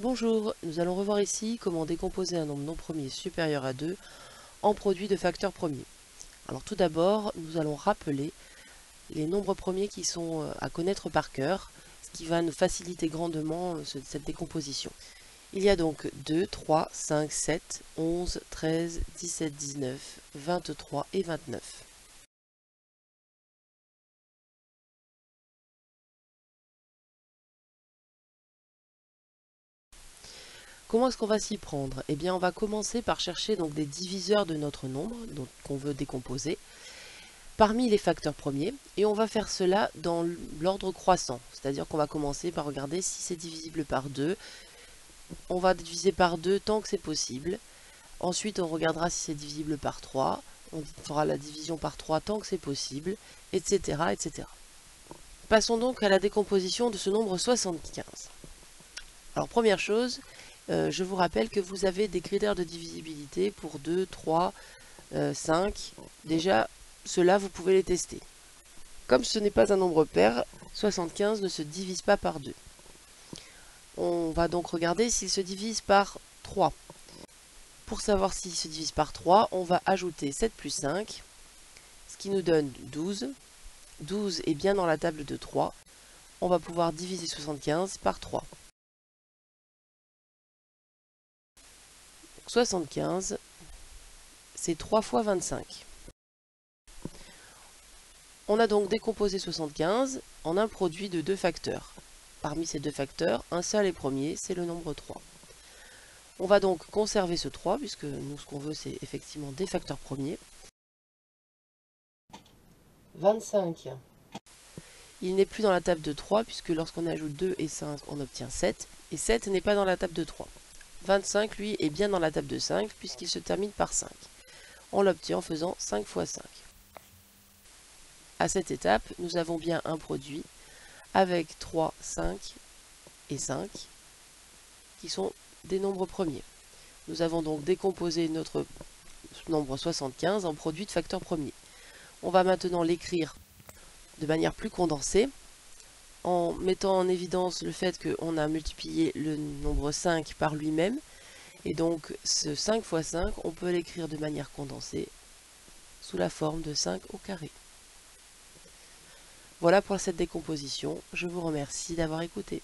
Bonjour, nous allons revoir ici comment décomposer un nombre non premier supérieur à 2 en produit de facteurs premiers. Alors tout d'abord, nous allons rappeler les nombres premiers qui sont à connaître par cœur, ce qui va nous faciliter grandement cette décomposition. Il y a donc 2, 3, 5, 7, 11, 13, 17, 19, 23 et 29. Comment est-ce qu'on va s'y prendre? Eh bien, on va commencer par chercher donc des diviseurs de notre nombre qu'on veut décomposer parmi les facteurs premiers, et on va faire cela dans l'ordre croissant, c'est-à-dire qu'on va commencer par regarder si c'est divisible par 2, on va diviser par 2 tant que c'est possible, ensuite on regardera si c'est divisible par 3, on fera la division par 3 tant que c'est possible, etc., etc. Passons donc à la décomposition de ce nombre 75. Alors première chose, je vous rappelle que vous avez des critères de divisibilité pour 2, 3, 5, déjà ceux-là vous pouvez les tester. Comme ce n'est pas un nombre pair, 75 ne se divise pas par 2. On va donc regarder s'il se divise par 3. Pour savoir s'il se divise par 3, on va ajouter 7 plus 5, ce qui nous donne 12. 12 est bien dans la table de 3. On va pouvoir diviser 75 par 3. 75, c'est 3 fois 25. On a donc décomposé 75 en un produit de deux facteurs. Parmi ces deux facteurs, un seul est premier, c'est le nombre 3. On va donc conserver ce 3, puisque nous ce qu'on veut c'est effectivement des facteurs premiers. 25. Il n'est plus dans la table de 3, puisque lorsqu'on ajoute 2 et 5, on obtient 7. Et 7 n'est pas dans la table de 3. 25, lui, est bien dans la table de 5, puisqu'il se termine par 5. On l'obtient en faisant 5 fois 5. À cette étape, nous avons bien un produit avec 3, 5 et 5, qui sont des nombres premiers. Nous avons donc décomposé notre nombre 75 en produit de facteurs premiers. On va maintenant l'écrire de manière plus condensée, en mettant en évidence le fait qu'on a multiplié le nombre 5 par lui-même, et donc ce 5 fois 5, on peut l'écrire de manière condensée sous la forme de 5 au carré. Voilà pour cette décomposition, je vous remercie d'avoir écouté.